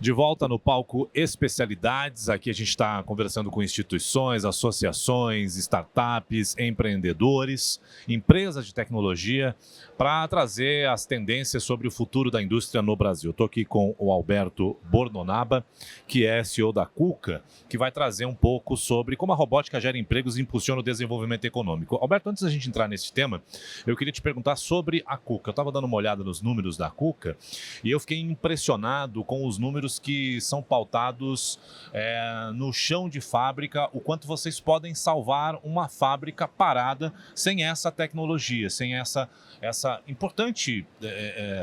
De volta no palco Especialidades, aqui a gente está conversando com instituições, associações, startups, empreendedores, empresas de tecnologia, para trazer as tendências sobre o futuro da indústria no Brasil. Estou aqui com o Alberto Bordonaba, que é CEO da KUKA, que vai trazer um pouco sobre como a robótica gera empregos e impulsiona o desenvolvimento econômico. Alberto, antes da gente entrar nesse tema, eu queria te perguntar sobre a KUKA. Eu estava dando uma olhada nos números da KUKA e eu fiquei impressionado com os números que são pautados no chão de fábrica, o quanto vocês podem salvar uma fábrica parada sem essa tecnologia, sem essa importante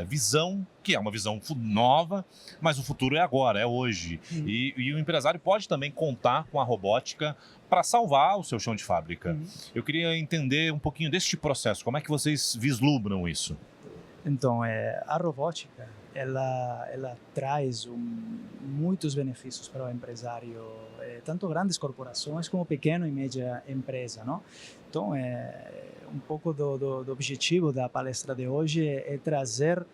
visão, que é uma visão nova, mas o futuro é agora, é hoje. E o empresário pode também contar com a robótica para salvar o seu chão de fábrica. Eu queria entender um pouquinho deste processo, como é que vocês vislumbram isso? Então, a robótica, ela traz muitos benefícios para o empresário, tanto grandes corporações como pequena e média empresa, não? Então, um pouco do objetivo da palestra de hoje é trazer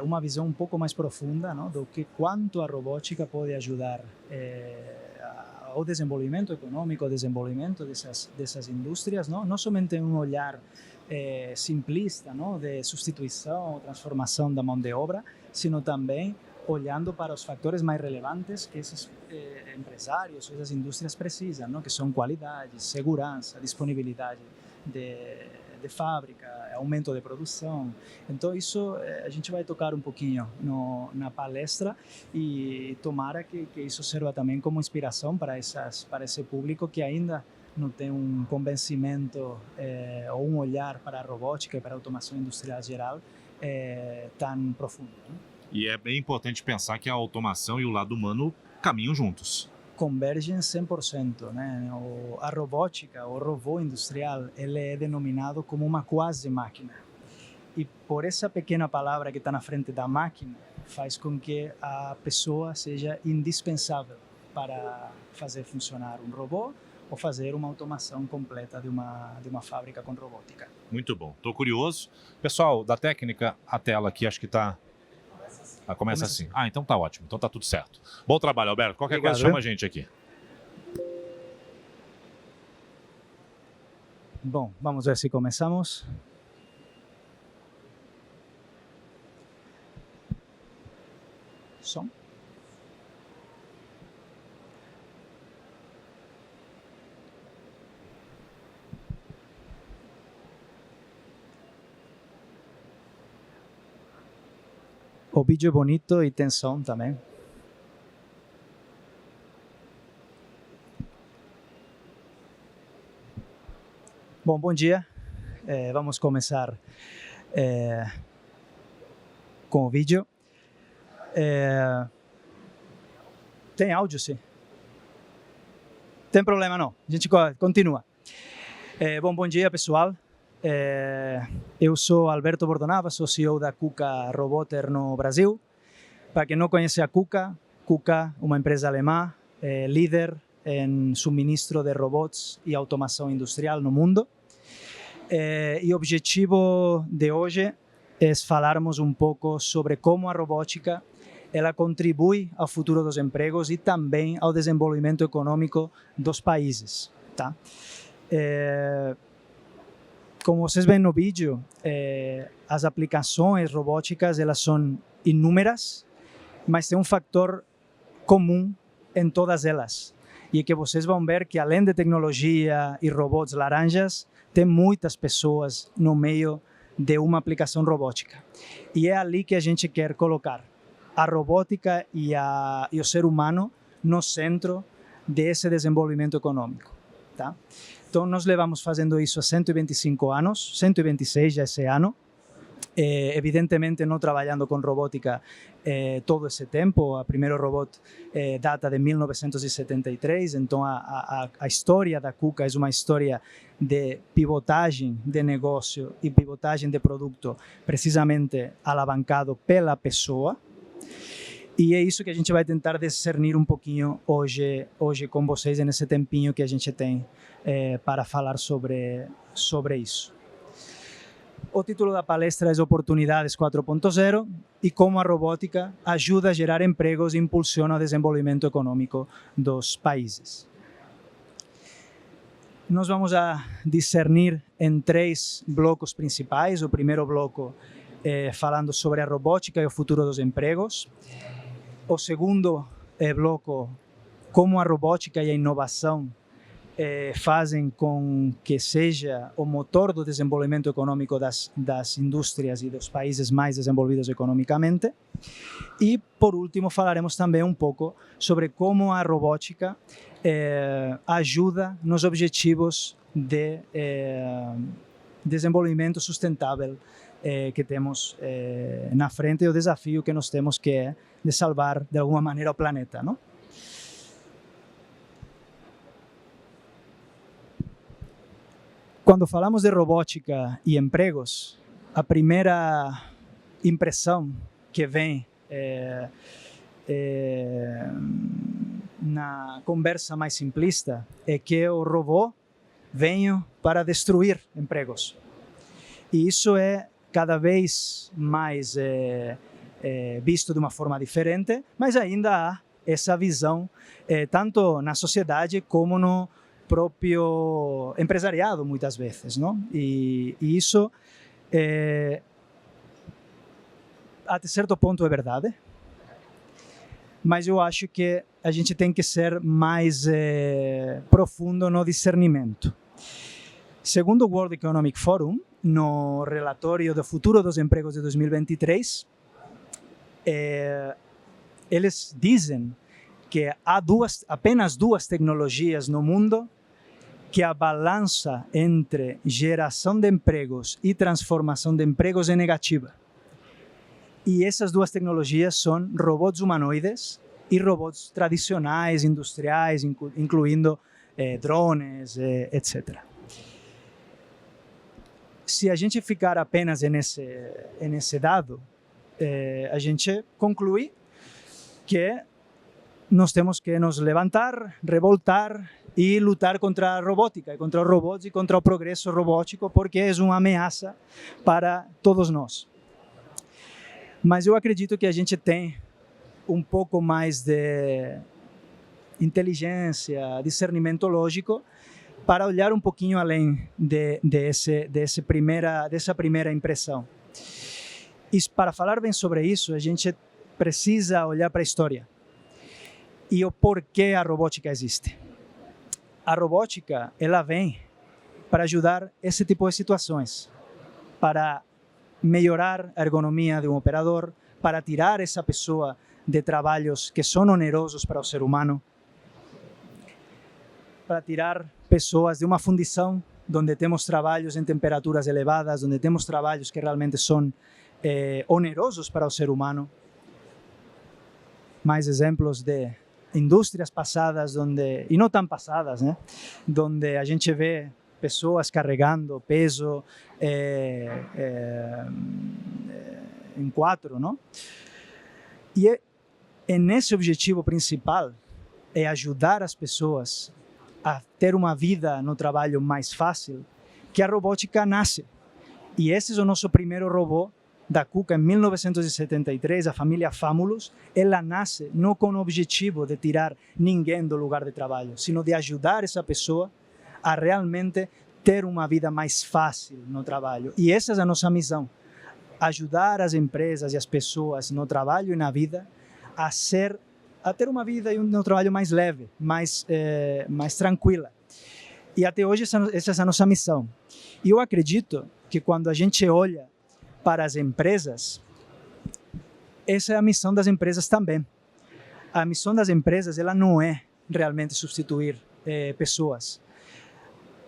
uma visão um pouco mais profunda, não? Do que quanto a robótica pode ajudar ao desenvolvimento econômico, ao desenvolvimento dessas indústrias, não somente um olhar simplista, não, de substituição ou transformação da mão de obra, sino também olhando para os fatores mais relevantes que esses empresários, essas indústrias precisam, não, que são qualidade, segurança, disponibilidade de fábrica, aumento de produção. Então isso a gente vai tocar um pouquinho na palestra e tomara que isso sirva também como inspiração para esse público que ainda não tem um convencimento ou um olhar para a robótica e para a automação industrial geral tão profundo. Né? E é bem importante pensar que a automação e o lado humano caminham juntos. Convergem 100%. Né? A robótica, o robô industrial, ele é denominado como uma quase máquina. E por essa pequena palavra que está na frente da máquina, faz com que a pessoa seja indispensável para fazer funcionar um robô ou fazer uma automação completa de uma fábrica com robótica. Muito bom, estou curioso. Pessoal, da técnica, a tela aqui acho que está... Começa assim. Ah, então tá ótimo, então tá tudo certo. Bom trabalho, Alberto. Qualquer coisa chama a gente aqui. Bom, vamos ver se começamos. Som. O vídeo é bonito e tem som também. Bom dia. Vamos começar com o vídeo. Tem áudio, sim? Tem problema não. A gente continua. Bom dia, pessoal. Eu sou Alberto Bordonaba, sou CEO da KUKA Roboter no Brasil. Para quem não conhece a KUKA, uma empresa alemã, líder em suministro de robots e automação industrial no mundo. E o objetivo de hoje é falarmos um pouco sobre como a robótica ela contribui ao futuro dos empregos e também ao desenvolvimento econômico dos países. Tá? Como vocês veem no vídeo, as aplicações robóticas elas são inúmeras, mas tem um fator comum em todas elas. E é que vocês vão ver que, além de tecnologia e robôs laranjas, tem muitas pessoas no meio de uma aplicação robótica. E é ali que a gente quer colocar a robótica e o ser humano no centro desse desenvolvimento econômico. Tá? Então, nós levamos fazendo isso há 125 anos, 126 já esse ano. Evidentemente, não trabalhando com robótica todo esse tempo. O primeiro robô data de 1973, então a história da KUKA é uma história de pivotagem de negócio e pivotagem de produto, precisamente alavancado pela pessoa. E é isso que a gente vai tentar discernir um pouquinho hoje com vocês, nesse tempinho que a gente tem para falar sobre isso. O título da palestra é Oportunidades 4.0 e como a robótica ajuda a gerar empregos e impulsiona o desenvolvimento econômico dos países. Nós vamos a discernir em 3 blocos principais. O primeiro bloco é falando sobre a robótica e o futuro dos empregos. O segundo bloco, como a robótica e a inovação fazem com que seja o motor do desenvolvimento econômico das indústrias e dos países mais desenvolvidos economicamente. E, por último, falaremos também um pouco sobre como a robótica ajuda nos objetivos de desenvolvimento sustentável que temos na frente, e o desafio que nós temos, que é de salvar, de alguma maneira, o planeta, não? Quando falamos de robótica e empregos, a primeira impressão que vem na conversa mais simplista é que o robô veio para destruir empregos. E isso é cada vez mais visto de uma forma diferente, mas ainda há essa visão tanto na sociedade como no próprio empresariado, muitas vezes, não? E isso, até certo ponto, é verdade, mas eu acho que a gente tem que ser mais profundo no discernimento. Segundo o World Economic Forum, no relatório do futuro dos empregos de 2023, eles dizem que há apenas 2 tecnologias no mundo que a balança entre geração de empregos e transformação de empregos é negativa. E essas 2 tecnologias são robôs humanoides e robôs tradicionais, industriais, incluindo drones, etc. Se a gente ficar apenas nesse dado, a gente conclui que nós temos que nos levantar, revoltar e lutar contra a robótica, contra os robôs e contra o progresso robótico, porque é uma ameaça para todos nós. Mas eu acredito que a gente tem um pouco mais de inteligência, discernimento lógico, para olhar um pouquinho além dessa primeira impressão. E para falar bem sobre isso, a gente precisa olhar para a história e o porquê a robótica existe. A robótica, ela vem para ajudar esse tipo de situações, para melhorar a ergonomia de um operador, para tirar essa pessoa de trabalhos que são onerosos para o ser humano, para tirar pessoas de uma fundição onde temos trabalhos em temperaturas elevadas, onde temos trabalhos que realmente são onerosos para o ser humano. Mais exemplos de indústrias passadas, e não tão passadas, né? Onde a gente vê pessoas carregando peso em 4, não? E nesse objetivo principal é ajudar as pessoas a ter uma vida no trabalho mais fácil, que a robótica nasce. E esse é o nosso primeiro robô da KUKA em 1973, a família Famulus. Ela nasce não com o objetivo de tirar ninguém do lugar de trabalho, sino de ajudar essa pessoa a realmente ter uma vida mais fácil no trabalho. E essa é a nossa missão, ajudar as empresas e as pessoas no trabalho e na vida a ter uma vida e um trabalho mais leve, mais tranquila. E até hoje essa é a nossa missão. E eu acredito que quando a gente olha para as empresas, essa é a missão das empresas também. A missão das empresas, ela não é realmente substituir pessoas.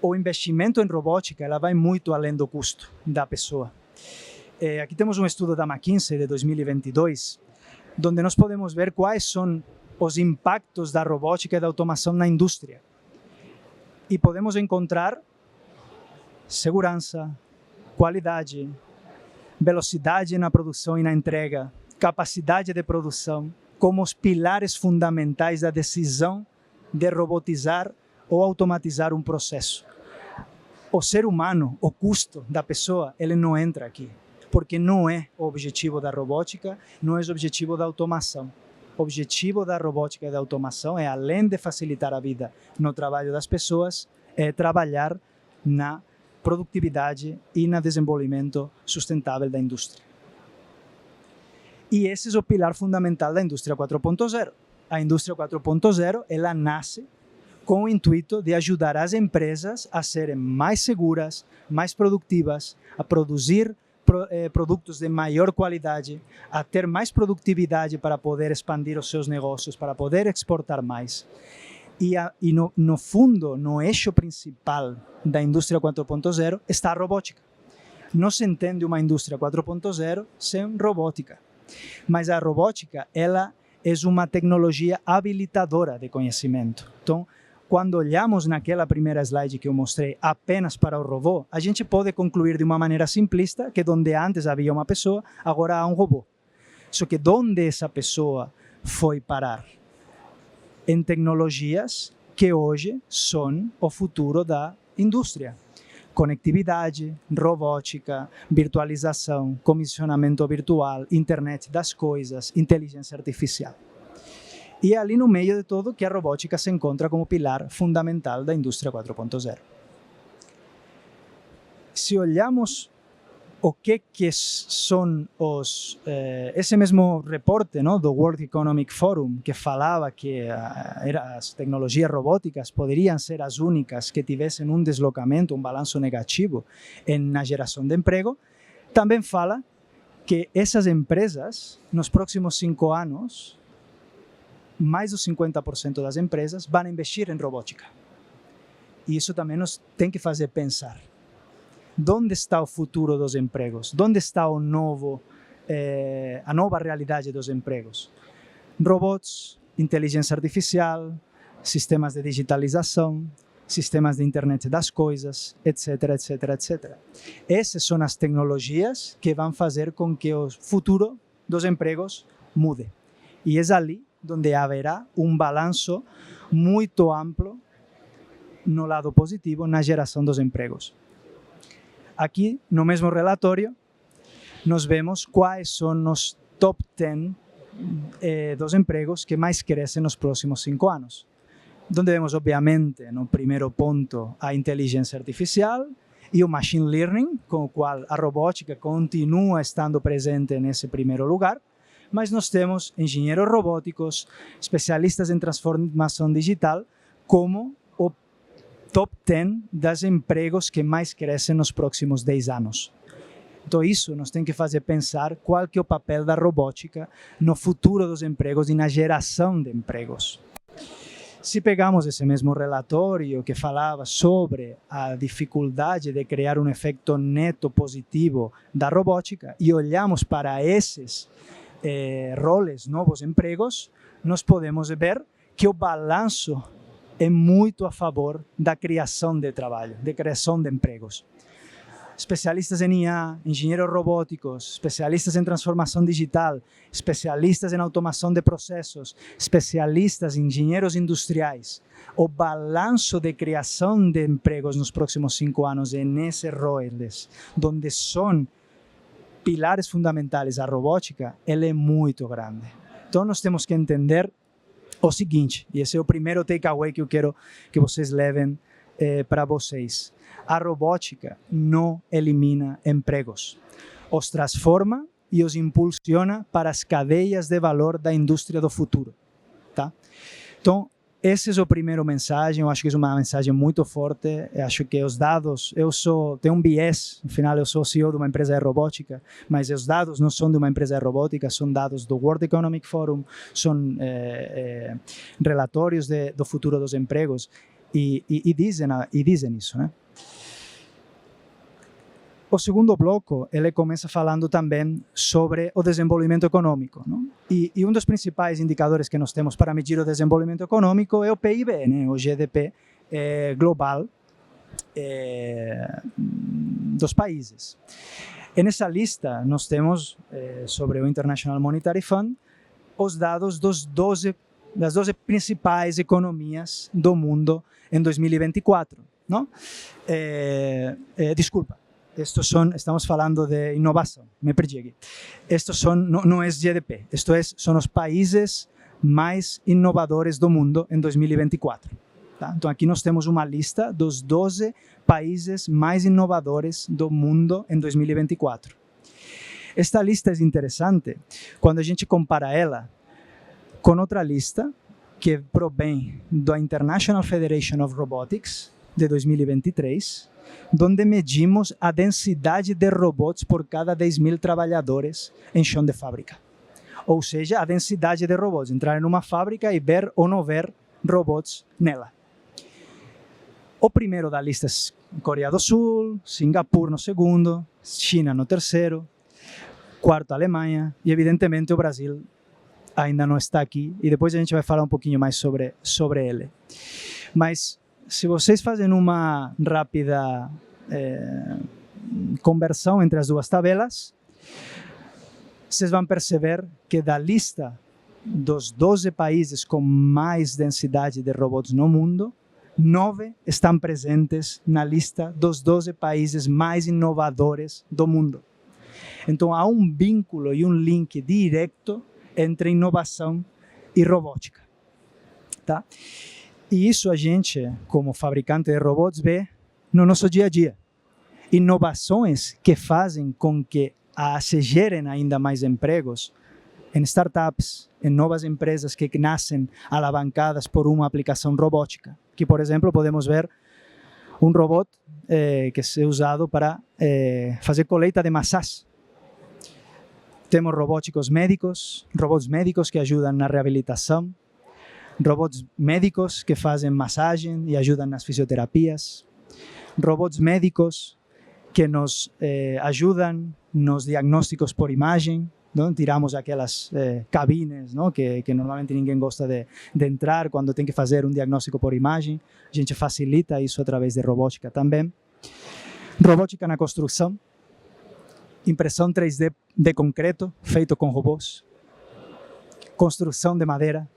O investimento em robótica, ela vai muito além do custo da pessoa. Aqui temos um estudo da McKinsey de 2022, onde nós podemos ver quais são os impactos da robótica e da automação na indústria. E podemos encontrar segurança, qualidade, velocidade na produção e na entrega, capacidade de produção, como os pilares fundamentais da decisão de robotizar ou automatizar um processo. o ser humano, o custo da pessoa, ele não entra aqui, porque não é o objetivo da robótica, não é o objetivo da automação. O objetivo da robótica e da automação é, além de facilitar a vida no trabalho das pessoas, é trabalhar na produtividade e no desenvolvimento sustentável da indústria. E esse é o pilar fundamental da indústria 4.0. A indústria 4.0, ela nasce com o intuito de ajudar as empresas a serem mais seguras, mais produtivas, a produzir produtos de maior qualidade, a ter mais produtividade para poder expandir os seus negócios, para poder exportar mais. E no fundo, no eixo principal da indústria 4.0 está a robótica. Não se entende uma indústria 4.0 sem robótica. Mas a robótica, ela é uma tecnologia habilitadora de conhecimento. Então, quando olhamos naquela primeira slide que eu mostrei apenas para o robô, a gente pode concluir de uma maneira simplista que onde antes havia uma pessoa, agora há um robô. Só que onde essa pessoa foi parar? Em tecnologias que hoje são o futuro da indústria. Conectividade, robótica, virtualização, comissionamento virtual, internet das coisas, inteligência artificial. E é ali no meio de tudo que a robótica se encontra como pilar fundamental da indústria 4.0. Se olhamos o que são esse mesmo reporte, não, do World Economic Forum, que falava que as tecnologias robóticas poderiam ser as únicas que tivessem um deslocamento, um balanço negativo na geração de emprego, também fala que essas empresas, nos próximos 5 anos, mais do 50% das empresas vão investir em robótica. E isso também nos tem que fazer pensar. Onde está o futuro dos empregos? Onde está a nova realidade dos empregos? Robots, inteligência artificial, sistemas de digitalização, sistemas de internet das coisas, etc, etc, etc. Essas são as tecnologias que vão fazer com que o futuro dos empregos mude. E é ali onde haverá um balanço muito amplo no lado positivo na geração dos empregos. Aqui, no mesmo relatório, nós vemos quais são os top 10 dos empregos que mais crescem nos próximos 5 anos. Onde vemos, obviamente, no primeiro ponto, a inteligência artificial e o machine learning, com o qual a robótica continua estando presente nesse primeiro lugar, mas nós temos engenheiros robóticos, especialistas em transformação digital, como o top 10 dos empregos que mais crescem nos próximos 10 anos. Então isso nos tem que fazer pensar qual que é o papel da robótica no futuro dos empregos e na geração de empregos. Se pegamos esse mesmo relatório que falava sobre a dificuldade de criar um efeito neto positivo da robótica e olhamos para esses roles, novos empregos, nós podemos ver que o balanço é muito a favor da criação de trabalho, de criação de empregos. Especialistas em IA, engenheiros robóticos, especialistas em transformação digital, especialistas em automação de processos, especialistas em engenheiros industriais. O balanço de criação de empregos nos próximos 5 anos é nesses roles, onde são pilares fundamentais a robótica, ele é muito grande. Então nós temos que entender o seguinte, e esse é o primeiro takeaway que eu quero que vocês levem para vocês. A robótica não elimina empregos, os transforma e os impulsiona para as cadeias de valor da indústria do futuro. Tá? Então, esse é o primeiro mensagem, eu acho que é uma mensagem muito forte, eu acho que os dados, tenho um viés, no final eu sou CEO de uma empresa de robótica, mas os dados não são de uma empresa de robótica, são dados do World Economic Forum, são relatórios do futuro dos empregos, e dizem isso, né? O segundo bloco, ele começa falando também sobre o desenvolvimento econômico, não? E um dos principais indicadores que nós temos para medir o desenvolvimento econômico é o PIB, né? O GDP global dos países. E nessa lista, nós temos, sobre o International Monetary Fund, os dados das 12 principais economias do mundo em 2024. ¿no? Disculpa, estamos falando de inovação, me perdi aqui. Não é GDP, são os países mais inovadores do mundo em 2024. Tá? Então aqui nós temos uma lista dos 12 países mais inovadores do mundo em 2024. Esta lista é interessante quando a gente compara ela com outra lista que provém da International Federation of Robotics de 2023, onde medimos a densidade de robots por cada 10.000 trabalhadores em chão de fábrica. Ou seja, a densidade de robots, entrar em uma fábrica e ver ou não ver robots nela. O primeiro da lista é Coreia do Sul, Singapura no segundo, China no terceiro, quarto a Alemanha e, evidentemente, o Brasil ainda não está aqui e depois a gente vai falar um pouquinho mais sobre ele. Mas se vocês fazem uma rápida conversão entre as duas tabelas, vocês vão perceber que da lista dos 12 países com mais densidade de robots no mundo, 9 estão presentes na lista dos 12 países mais inovadores do mundo. Então há um vínculo e um link direto entre inovação e robótica. Tá? E isso a gente, como fabricante de robots, vê no nosso dia a dia. Inovações que fazem com que se gerem ainda mais empregos em startups, em novas empresas que nascem alavancadas por uma aplicação robótica. Aqui, por exemplo, podemos ver um robô que é usado para fazer colheita de maçãs. Temos robóticos médicos, robots médicos que ajudam na reabilitação, robots médicos que fazem massagem e ajudam nas fisioterapias, robots médicos que nos ajudam nos diagnósticos por imagem, não? Tiramos aquelas cabines, não? Que normalmente ninguém gosta de entrar quando tem que fazer um diagnóstico por imagem. A gente facilita isso através de robótica também. Robótica na construção, impressão 3D de concreto feito com robôs, construção de madeira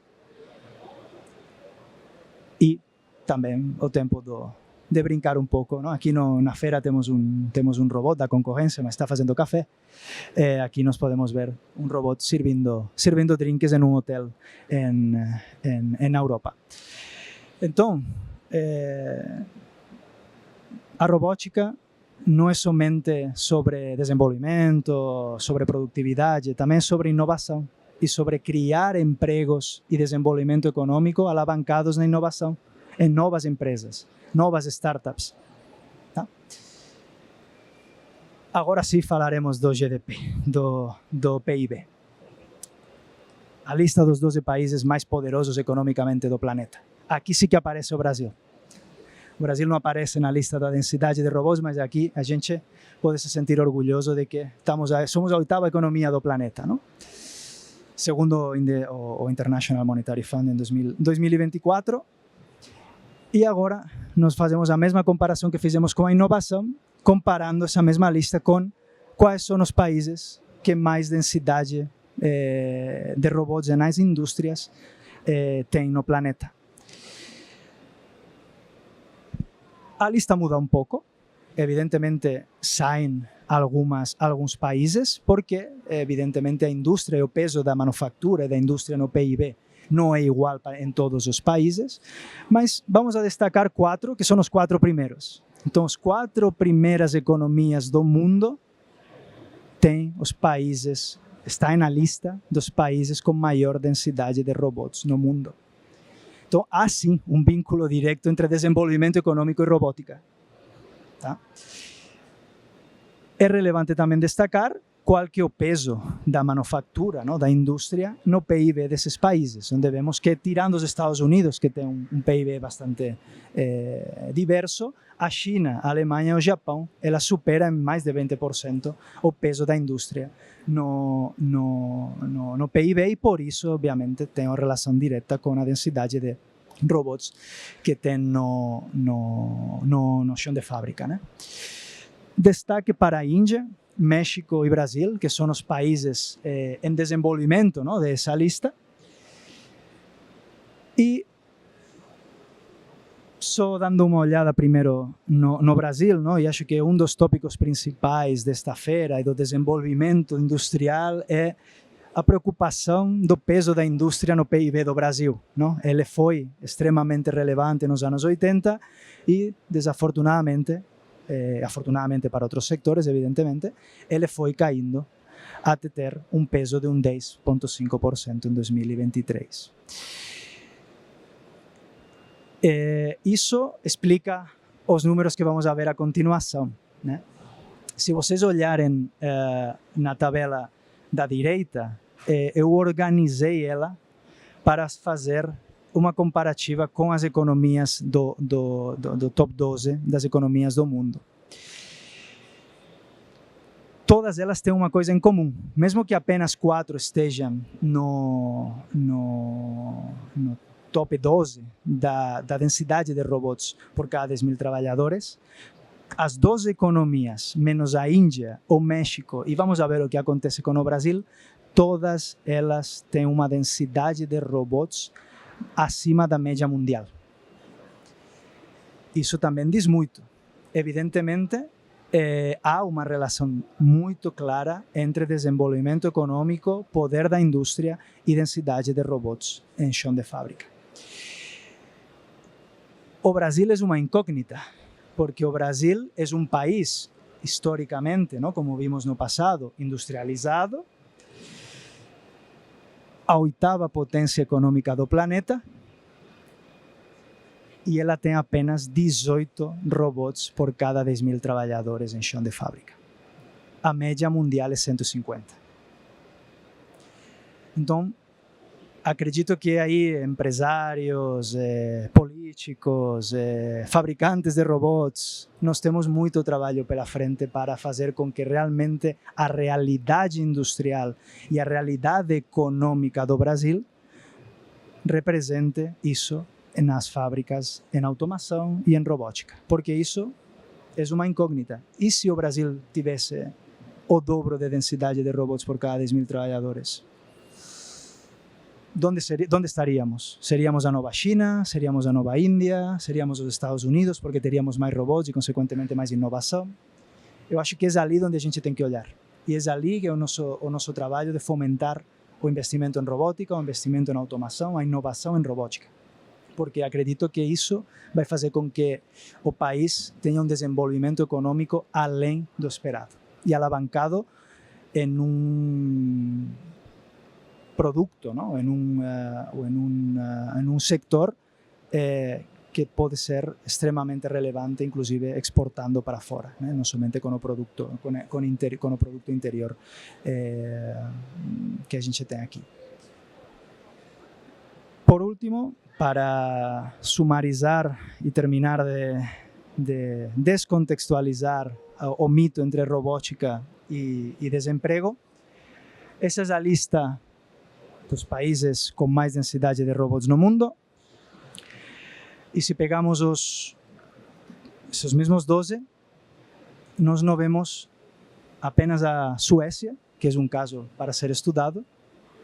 e também o tempo de brincar um pouco, não? Aqui na feira temos um robô da concorrência, mas está fazendo café. Aqui nós podemos ver um robô servindo drinks em um hotel na Europa. Então, a robótica não é somente sobre desenvolvimento, sobre produtividade, também sobre inovação e sobre criar empregos e desenvolvimento econômico alavancados na inovação, em novas empresas, novas startups. Tá? Agora sim falaremos do GDP, do PIB. A lista dos 12 países mais poderosos economicamente do planeta. Aqui sim que aparece o Brasil. O Brasil não aparece na lista da densidade de robôs, mas aqui a gente pode se sentir orgulhoso de que somos a 8ª economia do planeta, não? Segundo o International Monetary Fund em 2024. E agora nós fazemos a mesma comparação que fizemos com a inovação, comparando essa mesma lista com quais são os países que mais densidade de robôs nas indústrias tem no planeta. A lista muda um pouco, evidentemente saem alguns países, porque evidentemente a indústria e o peso da manufatura e da indústria no PIB não é igual em todos os países, mas vamos a destacar 4, que são os 4 primeiros. Então, as 4 primeiras economias do mundo têm os países, está na lista dos países com maior densidade de robôs no mundo. Então, há sim um vínculo direto entre desenvolvimento econômico e robótica. Tá? É relevante também destacar qual que é o peso da manufatura, não, da indústria no PIB desses países, onde vemos que, tirando os Estados Unidos, que tem um PIB bastante diverso, a China, a Alemanha e o Japão, ela supera em mais de 20% o peso da indústria no PIB e, por isso, obviamente, tem uma relação direta com a densidade de robots que tem no chão de fábrica. Né? Destaque para a Índia, México e Brasil, que são os países em desenvolvimento, não, dessa lista. E só dando uma olhada primeiro no Brasil, não? E acho que um dos tópicos principais desta feira e do desenvolvimento industrial é a preocupação do peso da indústria no PIB do Brasil, não? Ele foi extremamente relevante nos anos 80 e, desafortunadamente, afortunadamente para outros sectores, evidentemente, ele foi caindo até ter um peso de 10,5% em 2023. Isso explica os números que vamos a ver a continuação, né? Se vocês olharem na tabela da direita, eu organizei ela para fazer uma comparativa com as economias do top 12 das economias do mundo. Todas elas têm uma coisa em comum, mesmo que apenas 4 estejam no top 12 da densidade de robots por cada 10.000 trabalhadores, as 12 economias, menos a Índia, o México, e vamos a ver o que acontece com o Brasil, todas elas têm uma densidade de robots acima da média mundial. Isso também diz muito. Evidentemente, há uma relação muito clara entre desenvolvimento econômico, poder da indústria e densidade de robots em chão de fábrica. O Brasil é uma incógnita, porque o Brasil é um país, historicamente, não, como vimos no passado, industrializado, a 8ª potência econômica do planeta, e ela tem apenas 18 robots por cada 10.000 trabalhadores em chão de fábrica. A média mundial é 150. Então, acredito que aí empresários, políticos, fabricantes de robots, nós temos muito trabalho pela frente para fazer com que realmente a realidade industrial e a realidade econômica do Brasil represente isso nas fábricas, em automação e em robótica, porque isso é uma incógnita. E se o Brasil tivesse o dobro de densidade de robots por cada 10.000 trabalhadores? ¿Dónde estaríamos? ¿Seríamos a Nova China? ¿Seríamos a Nova Índia? ¿Seríamos os Estados Unidos porque teríamos mais robots e, consequentemente, mais inovação? Eu acho que é ali onde a gente tem que olhar. E é ali que é o nosso trabalho de fomentar o investimento em robótica, o investimento em automação, a inovação em robótica. Porque acredito que isso vai fazer com que o país tenha um desenvolvimento econômico além do esperado e alavancado em um producto, ¿no? en un sector que pode ser extremamente relevante, inclusive exportando para fora, não somente com o produto, com o produto interior que a gente tem aqui. Por último, para sumarizar e terminar de descontextualizar o mito entre robótica e desemprego, essa é a lista dos países com mais densidade de robots no mundo. E se pegamos esses mesmos 12, nós não vemos apenas a Suécia, que é um caso para ser estudado,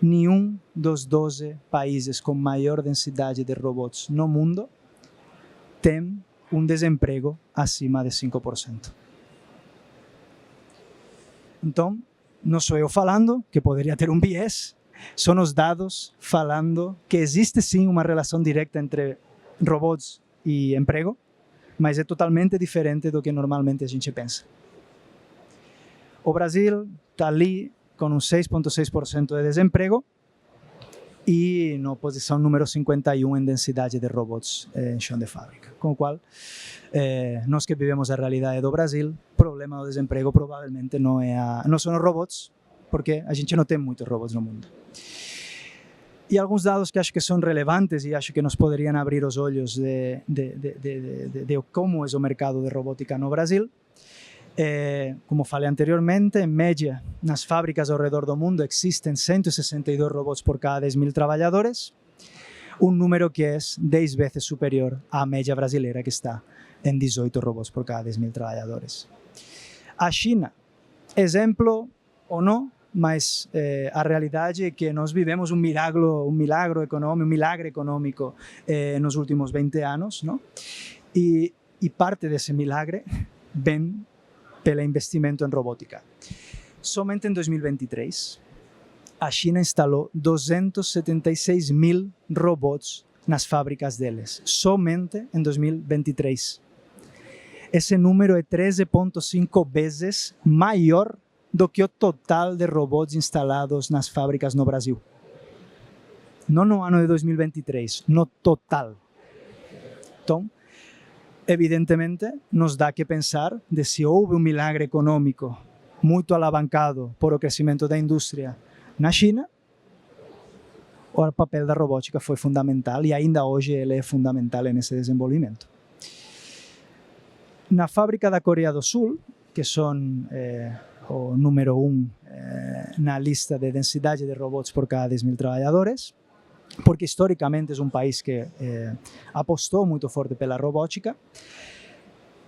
nenhum dos 12 países com maior densidade de robots no mundo tem um desemprego acima de 5%. Então, não sou eu falando, que poderia ter um viés, são os dados falando que existe sim uma relação direta entre robots e emprego, mas é totalmente diferente do que normalmente a gente pensa. O Brasil está ali com um 6,6% de desemprego e na posição número 51 em densidade de robots em chão de fábrica. Com o qual, nós que vivemos a realidade do Brasil, o problema do desemprego provavelmente não são os robots, porque a gente não tem muitos robots no mundo. E alguns dados que acho que são relevantes e acho que nos poderiam abrir os olhos de como é o mercado de robótica no Brasil. Como falei anteriormente, em média, nas fábricas ao redor do mundo existem 162 robots por cada 10.000 trabalhadores, um número que é 10 vezes superior à média brasileira, que está em 18 robots por cada 10.000 trabalhadores. A China, exemplo ou não, mas a realidade é que nós vivemos um milagre econômico nos últimos 20 anos, não? E parte desse milagre vem pelo investimento em robótica. Somente em 2023, a China instalou 276.000 robots nas fábricas deles, somente em 2023. Esse número é 13,5 vezes maior do que o total de robots instalados nas fábricas no Brasil. Não no ano de 2023, no total. Então, evidentemente, nos dá que pensar de se houve um milagre econômico muito alavancado por o crescimento da indústria na China, o papel da robótica foi fundamental e ainda hoje ele é fundamental nesse desenvolvimento. Na fábrica da Coreia do Sul, que são o número 1 na lista de densidade de robots por cada 10.000 trabalhadores, porque historicamente é um país que apostou muito forte pela robótica,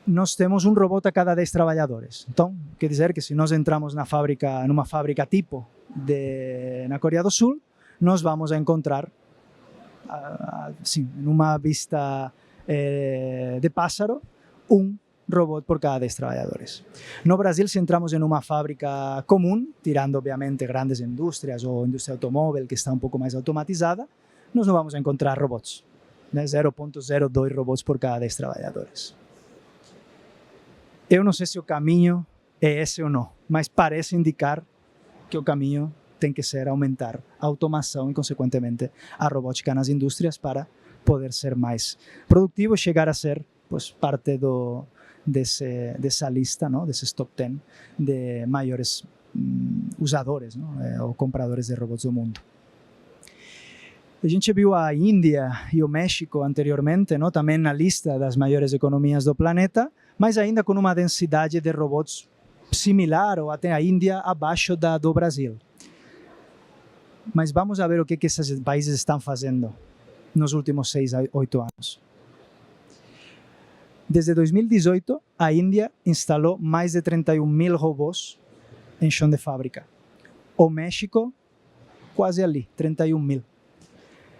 nós temos um robô a cada 10 trabalhadores. Então, quer dizer que se nós entramos numa fábrica tipo na Coreia do Sul, nós vamos a encontrar, numa vista de pássaro, um robô por cada 10 trabalhadores. No Brasil, se entramos em uma fábrica comum, tirando obviamente grandes indústrias ou indústria automóvel que está um pouco mais automatizada, nós não vamos a encontrar robots, né? 0,02 robots por cada 10 trabalhadores. Eu não sei se o caminho é esse ou não, mas parece indicar que o caminho tem que ser aumentar a automação e, consequentemente, a robótica nas indústrias para poder ser mais produtivo e chegar a ser parte dessa lista, ¿no? Desses top 10 de maiores usadores, ¿no? Ou compradores de robots do mundo. A gente viu a Índia e o México anteriormente, ¿no? Também na lista das maiores economias do planeta, mas ainda com uma densidade de robots similar ou até a Índia abaixo do Brasil. Mas vamos a ver o que esses países estão fazendo nos últimos 6 a 8 anos. Desde 2018, a Índia instalou mais de 31.000 robôs em chão de fábrica. O México, quase ali, 31.000.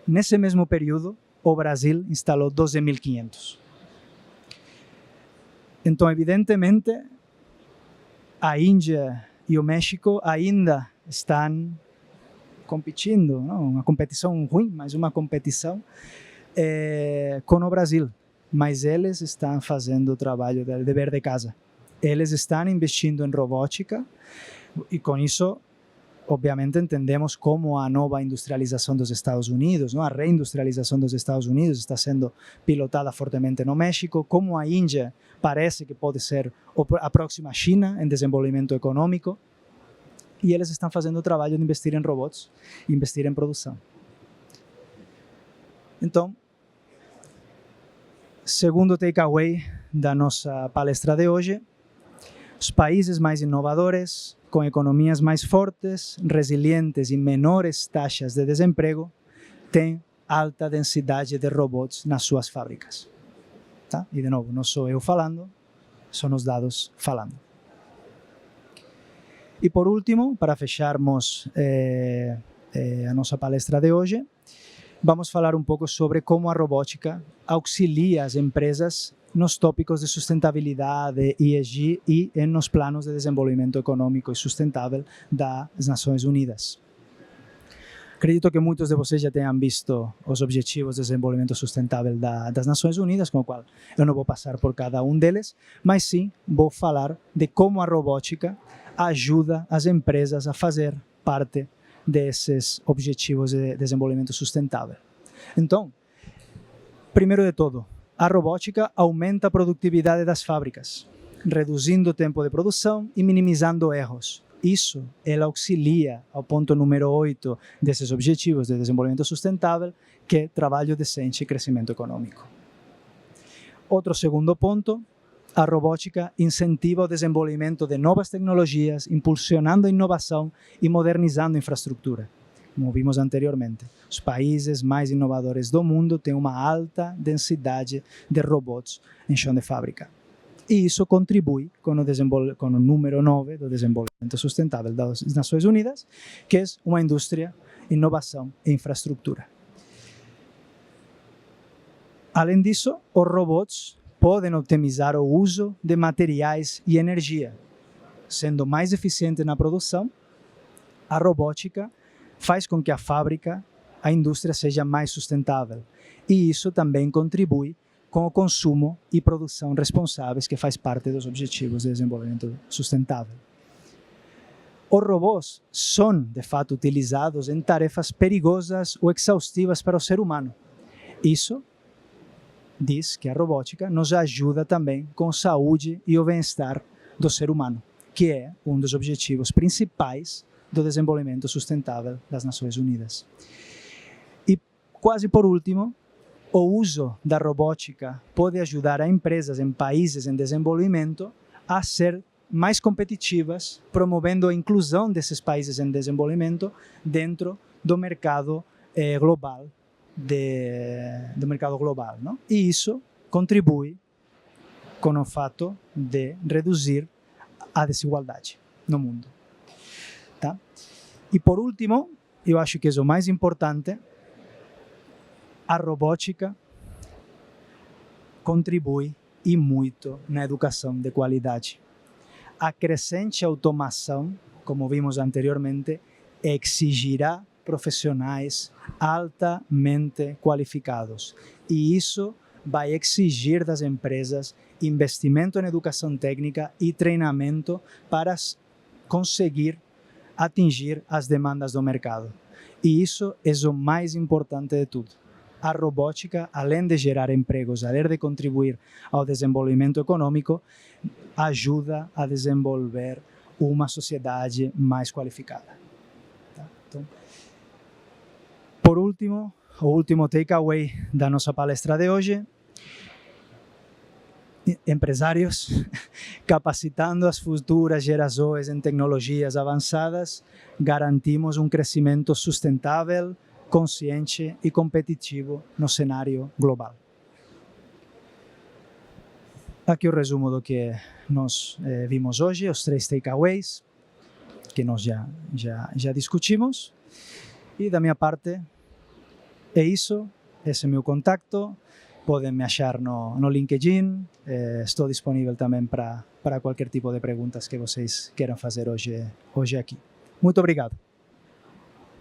Nesse mesmo período, o Brasil instalou 12.500. Então, evidentemente, a Índia e o México ainda estão competindo, não uma competição ruim, mas uma competição com o Brasil. Mas eles estão fazendo o trabalho do dever de casa. Eles estão investindo em robótica e com isso, obviamente, entendemos como a nova industrialização dos Estados Unidos, a reindustrialização dos Estados Unidos está sendo pilotada fortemente no México, como a Índia parece que pode ser a próxima China em desenvolvimento econômico, e eles estão fazendo o trabalho de investir em robots e investir em produção. Então, segundo takeaway da nossa palestra de hoje, os países mais inovadores, com economias mais fortes, resilientes e menores taxas de desemprego, têm alta densidade de robots nas suas fábricas. Tá? E, de novo, não sou eu falando, são os dados falando. E, por último, para fecharmos a nossa palestra de hoje, vamos falar um pouco sobre como a robótica auxilia as empresas nos tópicos de sustentabilidade, ESG e nos planos de desenvolvimento econômico e sustentável das Nações Unidas. Acredito que muitos de vocês já tenham visto os Objetivos de Desenvolvimento Sustentável das Nações Unidas, com o qual eu não vou passar por cada um deles, mas sim vou falar de como a robótica ajuda as empresas a fazer parte desses Objetivos de Desenvolvimento Sustentável. Então, primeiro de tudo, a robótica aumenta a produtividade das fábricas, reduzindo o tempo de produção e minimizando erros. Isso, ela auxilia ao ponto número 8 desses Objetivos de Desenvolvimento Sustentável, que é trabalho decente e crescimento econômico. Outro segundo ponto, a robótica incentiva o desenvolvimento de novas tecnologias, impulsionando a inovação e modernizando a infraestrutura. Como vimos anteriormente, os países mais inovadores do mundo têm uma alta densidade de robots em chão de fábrica. E isso contribui com o número 9 do desenvolvimento sustentável das Nações Unidas, que é uma indústria, inovação e infraestrutura. Além disso, os robots podem otimizar o uso de materiais e energia, sendo mais eficiente na produção. A robótica faz com que a fábrica, a indústria seja mais sustentável, e isso também contribui com o consumo e produção responsáveis, que faz parte dos Objetivos de Desenvolvimento Sustentável. Os robôs são, de fato, utilizados em tarefas perigosas ou exaustivas para o ser humano. Isso diz que a robótica nos ajuda também com a saúde e o bem-estar do ser humano, que é um dos objetivos principais do desenvolvimento sustentável das Nações Unidas. E, quase por último, o uso da robótica pode ajudar a empresas em países em desenvolvimento a ser mais competitivas, promovendo a inclusão desses países em desenvolvimento dentro do mercado global, não? E isso contribui com o fato de reduzir a desigualdade no mundo. Tá? E por último, eu acho que é o mais importante, a robótica contribui e muito na educação de qualidade. A crescente automação, como vimos anteriormente, exigirá profissionais altamente qualificados. E isso vai exigir das empresas investimento em educação técnica e treinamento para conseguir atingir as demandas do mercado. E isso é o mais importante de tudo. A robótica, além de gerar empregos, além de contribuir ao desenvolvimento econômico, ajuda a desenvolver uma sociedade mais qualificada. Tá? Então, por último, o último takeaway da nossa palestra de hoje: empresários capacitando as futuras gerações em tecnologias avançadas, garantimos um crescimento sustentável, consciente e competitivo no cenário global. Aqui o resumo do que nós vimos hoje, os 3 takeaways que nós já discutimos. E da minha parte é isso, esse é o meu contato. Podem me achar no LinkedIn, estou disponível também para qualquer tipo de perguntas que vocês queiram fazer hoje aqui. Muito obrigado.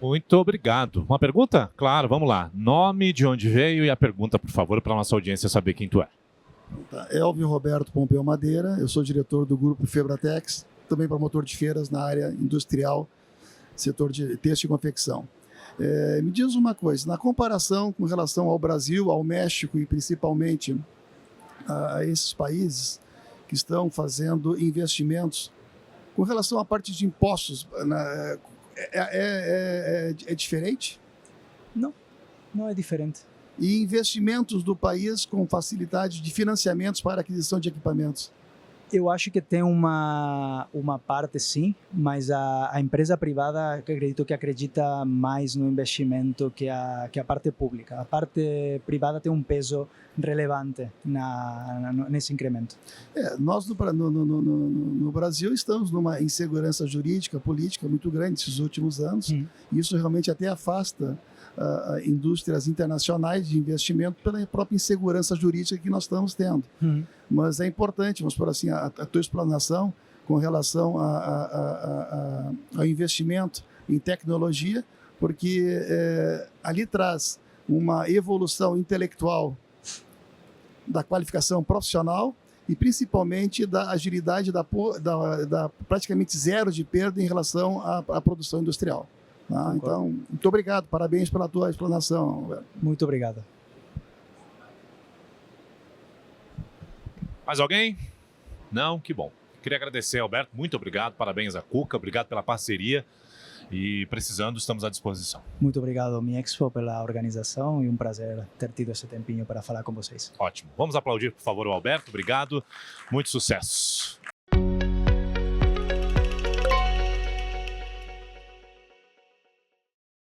Muito obrigado. Uma pergunta? Claro, vamos lá. Nome, de onde veio e a pergunta, por favor, para a nossa audiência saber quem tu é. Elvio Roberto Pompeu Madeira, eu sou diretor do grupo Febratex, também promotor de feiras na área industrial, setor de têxtil e confecção. Me diz uma coisa, na comparação com relação ao Brasil, ao México e principalmente a esses países que estão fazendo investimentos, com relação à parte de impostos, é diferente? Não, não é diferente. E investimentos do país com facilidade de financiamentos para aquisição de equipamentos? Eu acho que tem uma parte sim, mas a empresa privada acredito que acredita mais no investimento que a parte pública. A parte privada tem um peso relevante nesse incremento. Nós no Brasil estamos numa insegurança jurídica, política muito grande esses últimos anos. E isso realmente até afasta indústrias internacionais de investimento pela própria insegurança jurídica que nós estamos tendo. Mas é importante, vamos por assim, a tua explanação com relação ao investimento em tecnologia, porque ali traz uma evolução intelectual da qualificação profissional e principalmente da agilidade, da praticamente zero de perda em relação à produção industrial. Então, muito obrigado, parabéns pela tua explanação, Roberto. Muito obrigado. Mais alguém? Não? Que bom. Queria agradecer, Alberto, muito obrigado, parabéns a Kuka, obrigado pela parceria e precisando, estamos à disposição. Muito obrigado, Miexpo, pela organização e um prazer ter tido esse tempinho para falar com vocês. Ótimo. Vamos aplaudir, por favor, o Alberto, obrigado, muito sucesso.